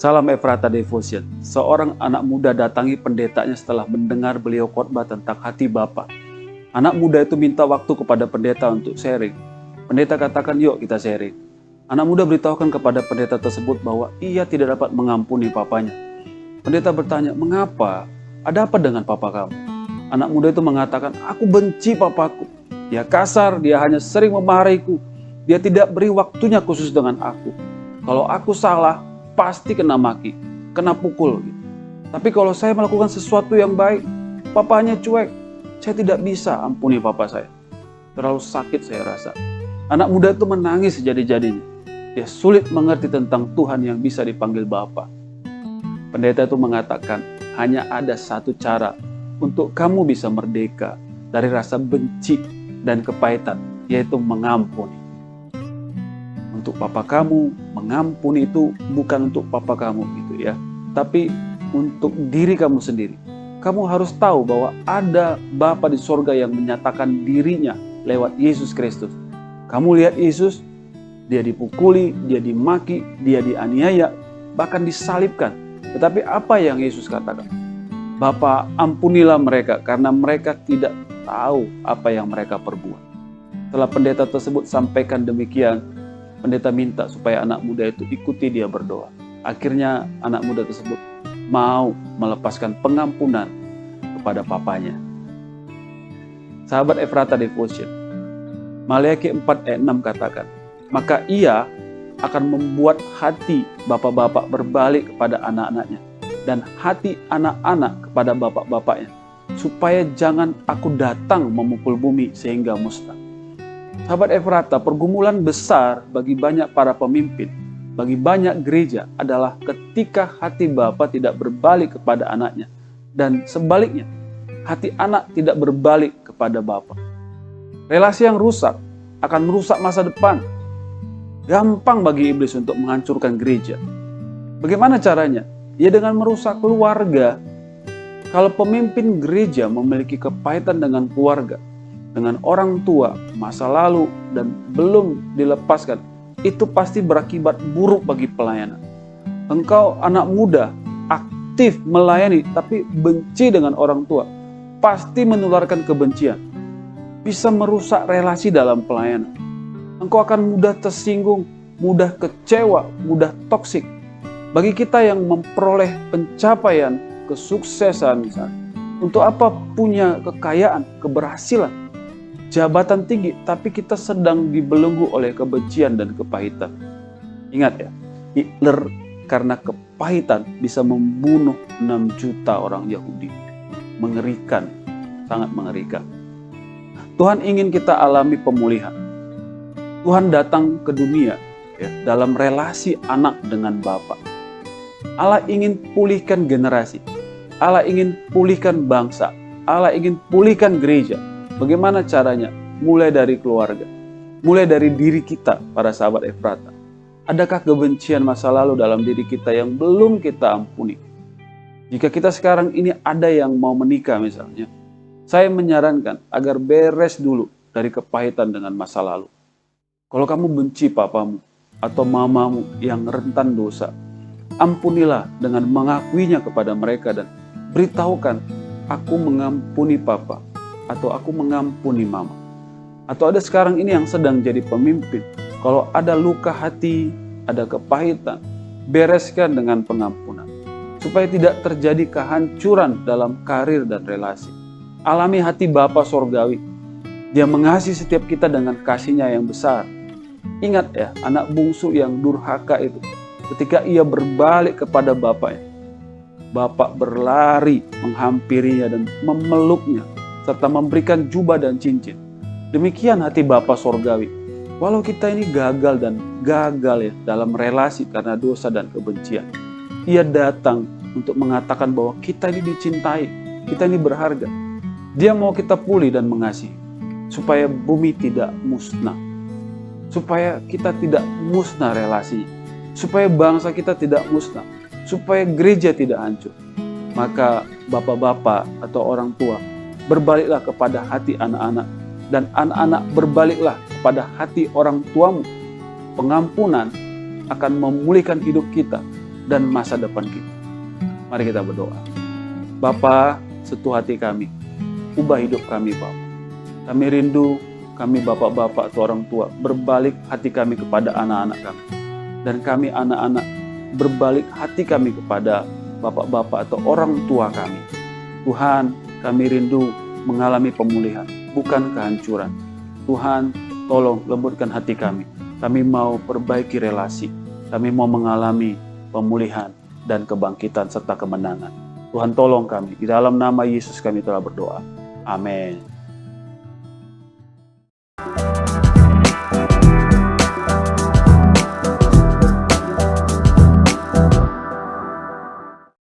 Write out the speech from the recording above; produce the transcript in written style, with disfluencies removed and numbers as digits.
Salam Efrata Devotion. Seorang anak muda datangi pendetanya setelah mendengar beliau khotbah tentang hati Bapa. Anak muda itu minta waktu kepada pendeta untuk sharing. Pendeta katakan, yuk kita sharing. Anak muda beritahukan kepada pendeta tersebut bahwa ia tidak dapat mengampuni papanya. Pendeta bertanya, mengapa? Ada apa dengan papa kamu? Anak muda itu mengatakan, aku benci papaku. Dia kasar, dia hanya sering memarahiku. Dia tidak beri waktunya khusus dengan aku. Kalau aku salah, pasti kena maki, kena pukul. Tapi kalau saya melakukan sesuatu yang baik, papanya cuek. Saya tidak bisa ampuni papa saya. Terlalu sakit saya rasa. Anak muda itu menangis sejadi-jadinya. Dia sulit mengerti tentang Tuhan yang bisa dipanggil Bapa. Pendeta itu mengatakan, hanya ada satu cara untuk kamu bisa merdeka dari rasa benci dan kepahitan, yaitu mengampuni. Untuk papa kamu, mengampuni itu bukan untuk papa kamu gitu ya, tapi untuk diri kamu sendiri. Kamu harus tahu bahwa ada Bapa di sorga yang menyatakan dirinya lewat Yesus Kristus. Kamu lihat Yesus, dia dipukuli, dia dimaki, dia dianiaya, bahkan disalibkan. Tetapi apa yang Yesus katakan? Bapa, ampunilah mereka karena mereka tidak tahu apa yang mereka perbuat. Setelah pendeta tersebut sampaikan demikian, pendeta minta supaya anak muda itu ikuti dia berdoa. Akhirnya anak muda tersebut mau melepaskan pengampunan kepada papanya. Sahabat Efrata Devotion, Maleakhi 4 ayat 6 katakan, maka ia akan membuat hati bapak-bapak berbalik kepada anak-anaknya dan hati anak-anak kepada bapak-bapaknya, supaya jangan aku datang memukul bumi sehingga musnah. Sahabat Efrata, pergumulan besar bagi banyak para pemimpin, bagi banyak gereja adalah ketika hati Bapa tidak berbalik kepada anaknya dan sebaliknya, hati anak tidak berbalik kepada Bapa. Relasi yang rusak akan merusak masa depan. Gampang bagi iblis untuk menghancurkan gereja. Bagaimana caranya? Ya dengan merusak keluarga. Kalau pemimpin gereja memiliki kepahitan dengan keluarga, dengan orang tua, masa lalu, dan belum dilepaskan, itu pasti berakibat buruk bagi pelayanan. Engkau anak muda, aktif melayani, tapi benci dengan orang tua, pasti menularkan kebencian. Bisa merusak relasi dalam pelayanan. Engkau akan mudah tersinggung, mudah kecewa, mudah toksik. Bagi kita yang memperoleh pencapaian, kesuksesan misalnya, untuk apa punya kekayaan, keberhasilan, jabatan tinggi, tapi kita sedang dibelenggu oleh kebencian dan kepahitan. Ingat ya, Hitler karena kepahitan bisa membunuh 6 juta orang Yahudi. Mengerikan, sangat mengerikan. Tuhan ingin kita alami pemulihan. Tuhan datang ke dunia ya, dalam relasi anak dengan Bapa. Allah ingin pulihkan generasi. Allah ingin pulihkan bangsa. Allah ingin pulihkan gereja. Bagaimana caranya? Mulai dari keluarga. Mulai dari diri kita, para sahabat Efrata. Adakah kebencian masa lalu dalam diri kita yang belum kita ampuni? Jika kita sekarang ini ada yang mau menikah misalnya, saya menyarankan agar beres dulu dari kepahitan dengan masa lalu. Kalau kamu benci papamu atau mamamu yang rentan dosa, ampunilah dengan mengakuinya kepada mereka dan beritahukan, aku mengampuni papa atau aku mengampuni mama. Atau ada sekarang ini yang sedang jadi pemimpin, kalau ada luka hati, ada kepahitan, bereskan dengan pengampunan. Supaya tidak terjadi kehancuran dalam karir dan relasi. Alami hati Bapa Sorgawi. Dia mengasihi setiap kita dengan kasih-Nya yang besar. Ingat ya, anak bungsu yang durhaka itu, ketika ia berbalik kepada bapaknya, bapak berlari menghampirinya dan memeluknya, serta memberikan jubah dan cincin. Demikian hati Bapa Sorgawi. Walau kita ini gagal ya dalam relasi karena dosa dan kebencian, ia datang untuk mengatakan bahwa kita ini dicintai, kita ini berharga. Dia mau kita pulih dan mengasihi, supaya bumi tidak musnah, supaya kita tidak musnah relasinya, supaya bangsa kita tidak musnah, supaya gereja tidak hancur. Maka bapak-bapak atau orang tua, berbaliklah kepada hati anak-anak, dan anak-anak berbaliklah kepada hati orang tuamu. Pengampunan akan memulihkan hidup kita, dan masa depan kita. Mari kita berdoa. Bapa, sentuh hati kami, ubah hidup kami Bapa. Kami rindu, kami bapak-bapak atau orang tua, berbalik hati kami kepada anak-anak kami. Dan kami anak-anak, berbalik hati kami kepada bapak-bapak atau orang tua kami. Tuhan, kami rindu mengalami pemulihan, bukan kehancuran. Tuhan, tolong lembutkan hati kami. Kami mau perbaiki relasi. Kami mau mengalami pemulihan dan kebangkitan serta kemenangan. Tuhan tolong kami. Di dalam nama Yesus kami telah berdoa. Amin.